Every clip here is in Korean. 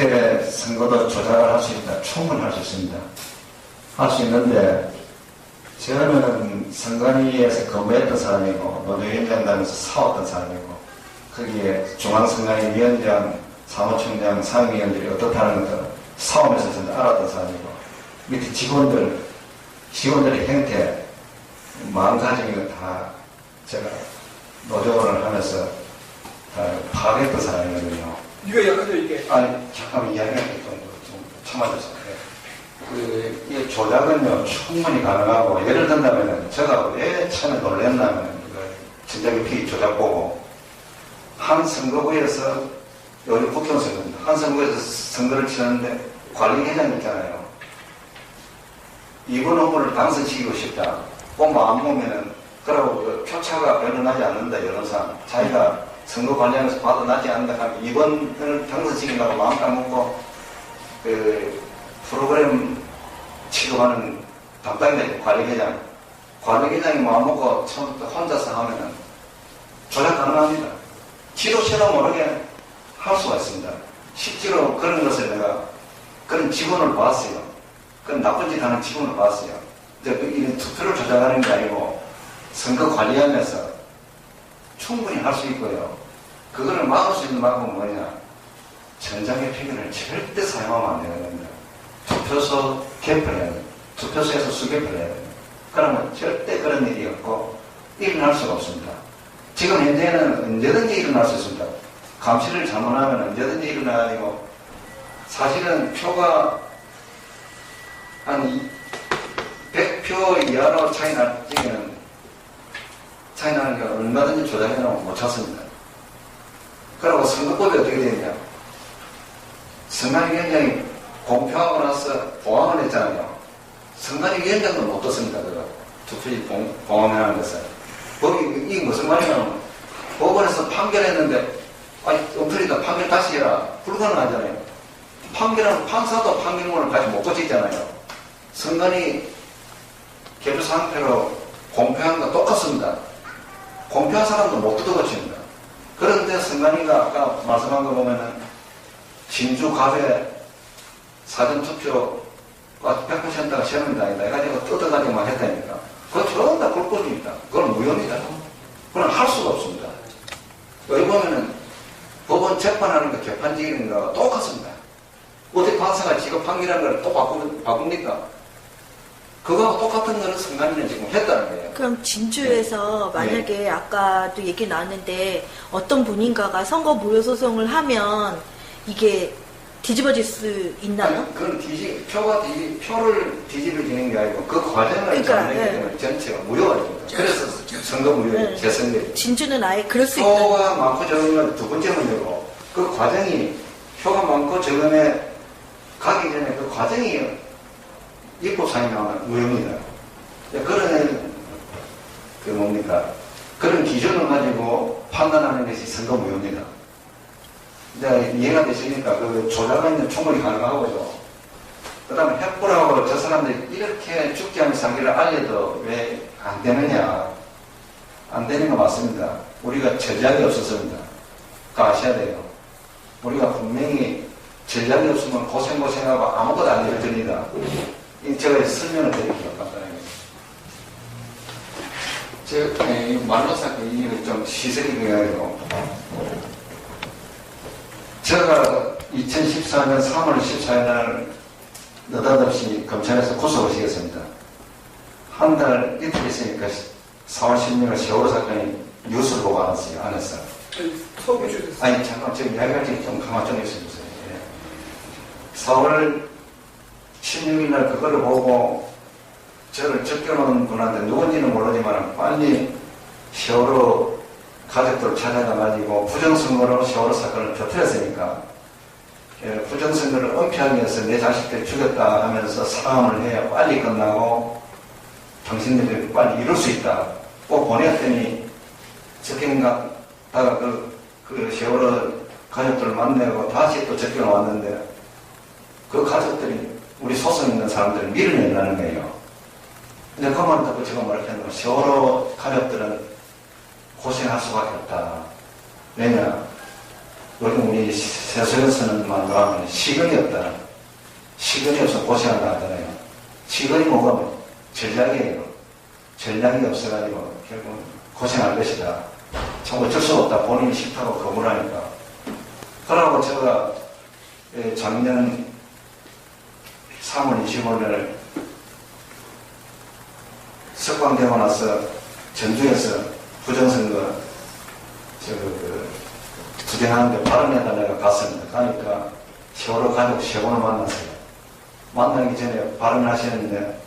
이렇게 선거도 조작을 할 수 있다. 충분히 할 수 있습니다. 할 수 있는데 저는 선관위에서 근무했던 사람이고 노조위원장단에서 싸웠던 사람이고 거기에 중앙선관위위원장, 사무총장, 상임위원들이 어떻다는 것을 싸움에서 전부 알았던 사람이고 밑에 직원들의 행태, 마음가짐이 다 제가 노조를 하면서 다 파악했던 사람이거든요. 이거 약간요 이게. 아니 잠깐만 이야기할 좀 참아주세요. 이 조작은요 충분히 가능하고 예를 든다면 제가 왜 처음에 놀랬냐면 진작에 피 조작 보고 한 선거구에서 여기 국회의원 선거입니다. 한 선거구에서 선거를 치는데 관리회장 있잖아요. 이번 후보를 당선시키고 싶다. 꼭 마음 보면은 그러고 그 표차가 별로 나지 않는다. 여론상 자기가 선거 관리하면서 봐도 나지 않는다 하면 이번을 당선시키려고 마음 까먹고 그 프로그램 취급하는 담당자 관리회장. 관리회장이 마음먹고 처음부터 혼자서 하면은 조작 가능합니다. 지도처럼 모르게 할 수가 있습니다. 실제로 그런 것을 내가 그런 직원을 봤어요. 그런 나쁜 짓 하는 직원을 봤어요. 이제 투표를 조작하는 게 아니고 선거 관리하면서 충분히 할 수 있고요. 그거를 막을 수 있는 방법은 뭐냐? 전장의 표현을 절대 사용하면 안 되거든요. 투표소 개표를 해야 돼요. 투표소에서 수개표를 해야 돼요. 그러면 절대 그런 일이 없고 일어날 수가 없습니다. 지금 현재는 언제든지 일어날 수 있습니다. 감시를 잘못하면 언제든지 일어나가지고 사실은 표가 한 100표 이하로 차이 날 적에는 차이 나는 게 얼마든지 조작해놓으면 못 찾습니다. 그리고 선거법이 어떻게 되느냐? 선관위원장이 공표하고 나서 봉합을 했잖아요. 선관위원장도 못 떴습니다. 그거 투표지 봉합하는 것은. 법이 이게 무슨 말이냐면 법원에서 판결했는데 아니 엉터리다 판결 다시 해라. 불가능하잖아요. 판결은 판사도 판결문을 다시 못 고치잖아요. 선관위 개표 상태로 공표한 거 똑같습니다. 공표한 사람도 못 뜯어고칩니다. 그런데 선관위가 아까 말씀한 거 보면은 진주 갑에 사전투표가 100%가 시험이다 해가지고 뜯어가지고만 했다니까. 그거 전부 다 불법입니다. 그건 무효입니다. 그건 할 수가 없습니다. 여기 보면은 법원 재판하는 거 재판직인 거 똑같습니다. 어디 판사가 지금 판결하는 걸 또 바꿉니까? 그거하고 똑같은 거는 선관위는 지금 했다는 거예요. 그럼 진주에서 만약에 아까도 얘기 나왔는데 어떤 분인가가 선거 무효 소송을 하면 이게 뒤집어질 수 있나요? 아니, 그건 표를 뒤집어지는 게 아니고 그 과정을 잡는 게 되면 전체가 무효가 됩니다. 그래서 선거 무효 재선거예요. 진주는 아예 그럴 수 있다. 표가 많고 적은 건 두 번째 문제고 그 과정이 표가 많고 적음에 가기 전에 그 과정이 입법상이 나오면 무효입니다. 그런 그런 기준을 가지고 판단하는 것이 선거 무효입니다. 이제 이해가 되시니까 그 조작은 충분히 가능하고요. 그 다음에 횃불하고 저 사람들이 이렇게 죽지 않은 사기를 알려도 왜 안 되느냐. 안 되는 거 맞습니다. 우리가 전략이 없었습니다. 그거 아셔야 돼요. 우리가 분명히 전략이 없으면 고생하고 아무것도 안 되어집니다. 제가 설명을 드릴게요. 간단하게. 제가 말로서 이걸 좀 시설이 되어요. 제가 2014년 3월 14일 날 느닷없이 검찰에서 구속을 시켰습니다. 한 달 이틀 있으니까 4월 16일 세월호 사건이 뉴스를 보고 안 했어요. 아니, 잠깐, 지금 이야기할 때 좀 가만 좀 있어주세요. 4월 16일 날 그거를 보고 저를 적겨놓은 분한테 누군지는 모르지만 빨리 세월호 가족들을 찾아가가지고 부정선거로 세월호 사건을 터뜨렸으니까 부정선거를 은폐하기 위해서 내 자식들이 죽였다 하면서 사과를 해야 빨리 끝나고 당신들이 빨리 이룰 수 있다. 꼭 보냈더니 적경가다가 그 세월호 가족들을 만나고 다시 또 적경을 왔는데 그 가족들이 우리 소송 있는 사람들을 밀어낸다는 거예요. 근데 그 말을 듣고 제가 뭐라 했냐면 세월호 가족들은 고생할 수밖에 없다. 왜냐? 요즘 우리 세속에서는 말하면 시간이 없다. 시간이 없어 고생한다 하잖아요. 시간이 뭐가 전략이에요. 전략이 없어가지고 결국 고생할 것이다. 참 어쩔 수 없다. 본인이 싫다고 거부하니까. 그러고 제가 작년 3월 25일 석방되고 나서 전주에서 부정선거 투쟁하는데 발언해달라고 갔습니다. 가니까 세월호 가족 세 번을 만났어요. 만나기 전에 발언하시는데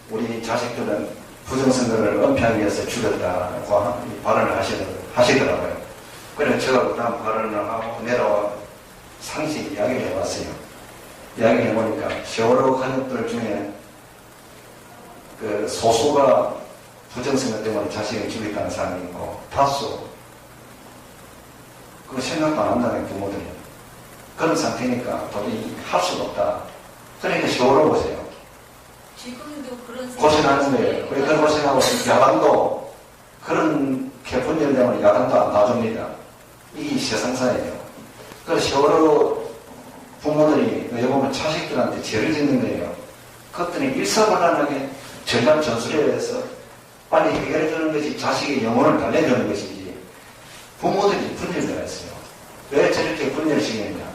우리 자식들은 부정선거를 은폐하기 위해서 죽였다고 발언을 하시더라고요. 그래서 제가 그다음 발언을 하고 내려와 상시 이야기를 해봤어요. 이야기를 해보니까 세월호 가족들 중에 그 소수가 부정선거 때문에 자식을 죽였다는 사람이 있고 다수 그거 생각도 안 한다는 부모들이 그런 상태니까 도저히 할 수가 없다. 그러니까 세월호 보세요. 지금도 그런 고생하는 거예요. 왜 그런 고생하고 야당도 그런 개분열 때문에 야당도 안 놔줍니다. 이게 세상사예요. 그래서 세월호 부모들이 여기 보면 자식들한테 죄를 짓는 거예요. 그것들이 일사불란하게 전략 전술에 의해서 빨리 해결해 주는 것이 자식의 영혼을 달래주는 것이지 부모들이 분열되어 있어요. 왜 저렇게 분열시키느냐.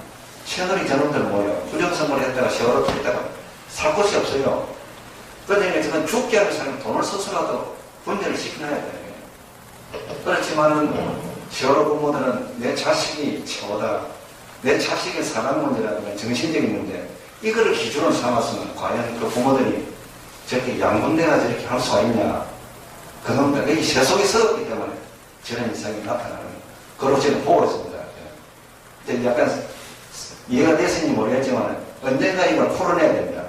채널이 저놈들 모여 부정선거를 했다가 세월호 했다가 살 곳이 없어요. 그러니까 저는 죽게 하는 사람이 돈을 써서라도 분열을 시켜놔야 돼요. 그렇지만은 세월호 부모들은 내 자식이 최고다. 내 자식의 사랑 문제라든가 정신적인 문제 이거를 기준으로 삼았으면 과연 그 부모들이 저렇게 양분대나 저렇게 할 수가 있냐. 그놈들 이 세속에 썩었기 때문에 저런 이상이 나타나는 거예요. 그걸 저는 보고 있습니다. 약간 이해가 됐는지 모르겠지만 언젠가 이걸 풀어내야 됩니다.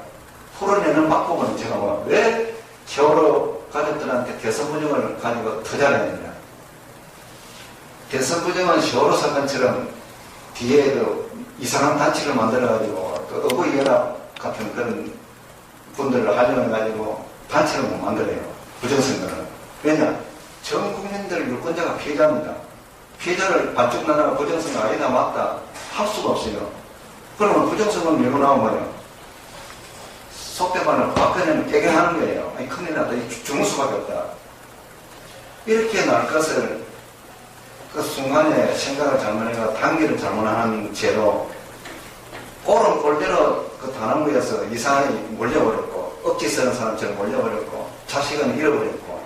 풀어내는 방법은 제가 왜 세월호 가족들한테 대선 부정을 가지고 투자를 했느냐. 대선 부정은 세월호 사건처럼 뒤에 이상한 단체를 만들어가지고 어부연합 같은 그런 분들을 활용해가지고 단체를 못 만들어요. 부정선거는. 왜냐? 전 국민들 유권자가 피해자입니다. 피해자를 반쪽 나라가 부정선거 아니다 맞다 할 수가 없어요. 그러면 부정선거를 밀고 나오면 속대만을 박근혜는 깨갱하는 거예요. 아니 큰일 났다. 죽을 수밖에 없다. 이렇게 날 것을 그 순간에 생각을 잘못해가 단계를 잘못하는 죄로 꼴은 꼴대로 그 단원부에서 이상하게 몰려버렸고 억지 쓰는 사람처럼 몰려버렸고 자식은 잃어버렸고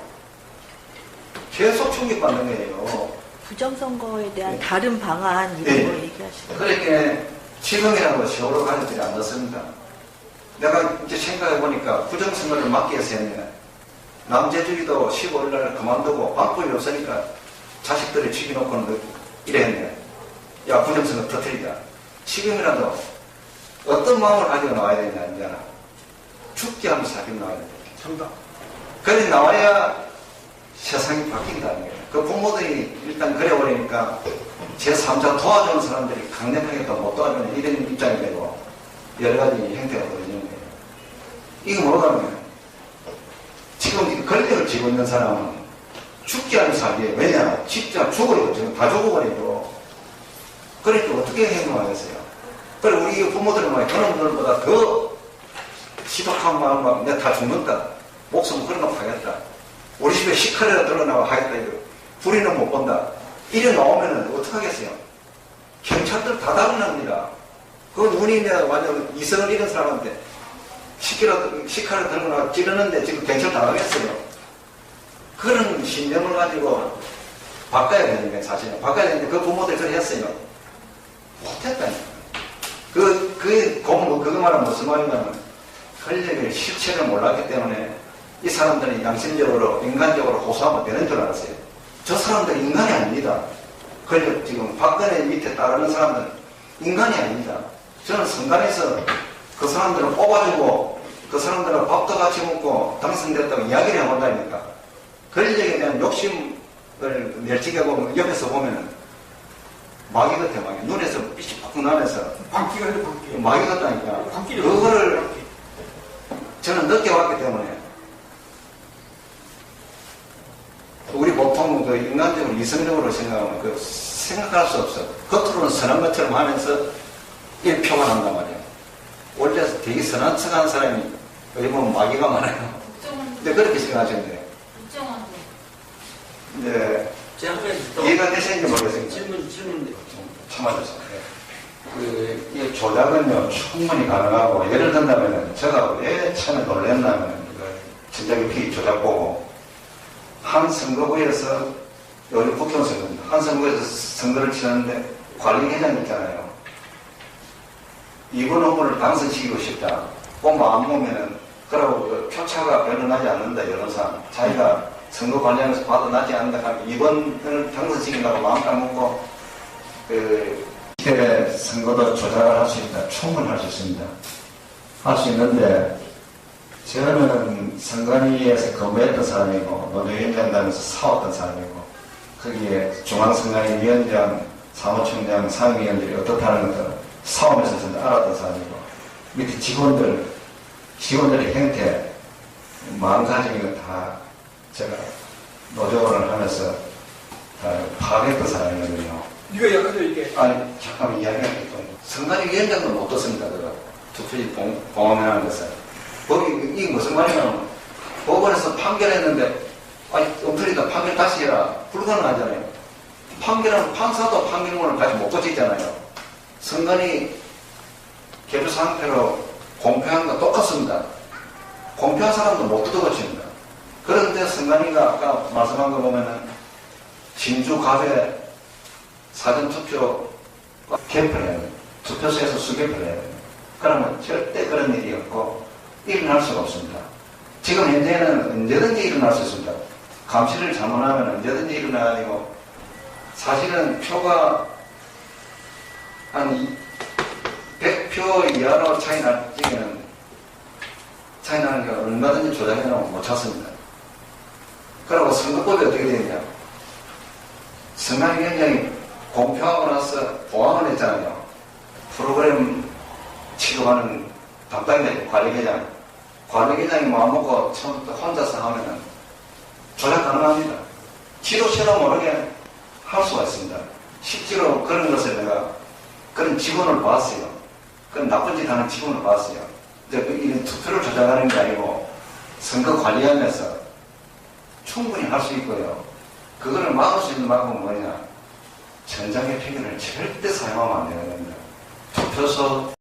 계속 충격받는 거예요. 부정선거에 대한 다른 방안 이런 네. 거 얘기하시죠. 그러니까 지금이라고 세월호 가족들이 안 넣습니다. 내가 이제 생각해보니까 부정선거를 막기 위해서 했네. 남재주기도 15일날 그만두고 방법이 없으니까 자식들을 죽여놓고는 이래 했네. 야 부정선거 터뜨리자. 지금이라도 어떤 마음을 가지고 나와야 되냐 이제 죽게 하면 사귀 나와야 돼. 정답. 그래 나와야 세상이 바뀐다는 거예요. 그 부모들이 일단 그래버리니까 제3자 도와주는 사람들이 강력하게 또 못 도와주는 이런 입장이 되고 여러 가지 형태가 보여지는 거예요. 이거 뭐가 하면 지금 권력을 쥐고 있는 사람은 죽게 하는 사람이에요. 왜냐? 진짜 죽어요. 지금 다 죽어버리고. 그러니까 어떻게 행동하겠어요? 그래 우리 부모들은 막 그놈들보다 더 시박한 마음으로 내가 다 죽는다. 목숨 그런 거 하겠다. 우리 집에 시칼이라 들어나와 하겠다. 이거. 불의는 못 본다. 이래 나오면은 어떡하겠어요? 경찰들 다 다루납니다. 그 눈이 내가 완전 이성을 잃은 사람한테 시칼을 들고 나와 찌르는데 지금 경찰 당하겠어요. 그런 신념을 가지고 바꿔야 되는 거예요, 사실은. 바꿔야 되는데 그 부모들 그래 했어요. 못했다니까. 그거 말은 무슨 말이냐면 권력의 실체를 몰랐기 때문에 이 사람들이 양심적으로, 인간적으로 호소하면 되는 줄 알았어요. 저 사람들은 인간이 아닙니다. 권력 지금 박근혜 밑에 따르는 사람들은 인간이 아닙니다. 저는 선관에서 그 사람들을 뽑아주고 그 사람들은 밥도 같이 먹고 당선됐다고 이야기를 해본다니까. 권력에 대한 욕심을 멸치게 보면 옆에서 보면 마귀 같아 마귀. 눈에서 빛이 팍 나면서 광기가 아니라 광기. 마귀 같다니까. 광기를 그거를 저는 느껴왔기 때문에 우리 보통 그 인간적으로 이성적으로 생각하면 그 생각할 수 없어. 겉으로는 선한 것처럼 하면서 일표만 한단 말이야. 원래 되게 선한 척하는 사람이 여기 보면 마귀가 많아요. 국정원도. 근데 그렇게 생각하시는데 국정원도. 이제 제가 한 가지 더 이해가 되시는지 모르겠습니다. 질문 좀 참아주세요. 이 조작은요 충분히 가능하고 예를 든다면 제가 왜 처음에 놀랬냐면 전자기피 조작 보고 한 선거구에서 여기 국정선거입니다. 한 선거에서 선거를 치렀는데 관리회장 있잖아요. 이번 후보를 당선시키고 싶다. 그 마음 보면은 그러고 표차가 별로 나지 않는다. 여론상 자기가 선거 관리하면서 받아나지 않는다 하면 이번을 당선시키려고 마음 까먹고 이때 선거도 조작을 할 수 있다. 충분히 할 수 있습니다. 할 수 있는데 저는 선관위에서 근무했던 사람이고 노조위원장단에서 싸웠던 사람이고 거기에 중앙선관위위원장, 사무총장, 상임위원들이 어떻다는 것을 싸우면서 저는 알았던 사람이고 밑에 직원들의 행태, 마음가짐을 다 제가 노조를 하면서 다 파악했던 사람이거든요. 이거 약간도 이게 아니 잠깐만 이야기할게요. 선관위 위원장도 못 떴습니다. 제가 투표지 봉헌하는 것은 거기 이게 무슨 말이냐면 법원에서 판결했는데 아니 엉터리다 판결 다시 해라 불가능하잖아요. 판결은 판사도 판결문을 다시 못 고치잖아요. 선관위 개표 상태로 공표한 거 똑같습니다. 공표한 사람도 못 뜯어고칩니다. 그런데 선관위가 아까 말씀한 거 보면은 진주 갑에 사전투표 개표를 해야 돼요. 투표소에서 수개표를 해야 돼요. 그러면 절대 그런 일이 없고 일어날 수가 없습니다. 지금 현재는 언제든지 일어날 수 있습니다. 감시를 잘못하면 언제든지 일어나가지고 사실은 표가 한 100표 이하로 차이 날 적에는 차이 나는 게 얼마든지 조작해놓으면 못 찾습니다. 그리고 선거법이 어떻게 되느냐. 선관위 위원장이 공표하고 나서 보완을 했잖아요. 프로그램 취급하는 담당자 관리계장. 관리계장이 마음먹고 처음부터 혼자서 하면은 조작 가능합니다. 지도처럼 모르게 할 수가 있습니다. 실제로 그런 것을 내가 그런 직원을 봤어요. 그런 나쁜 짓 하는 직원을 봤어요. 근데 이런 투표를 조작하는 게 아니고 선거 관리하면서 충분히 할 수 있고요. 그거를 막을 수 있는 방법은 뭐냐? 전자의 표현을 절대 사용하면 안 되는 겁니다. 투표소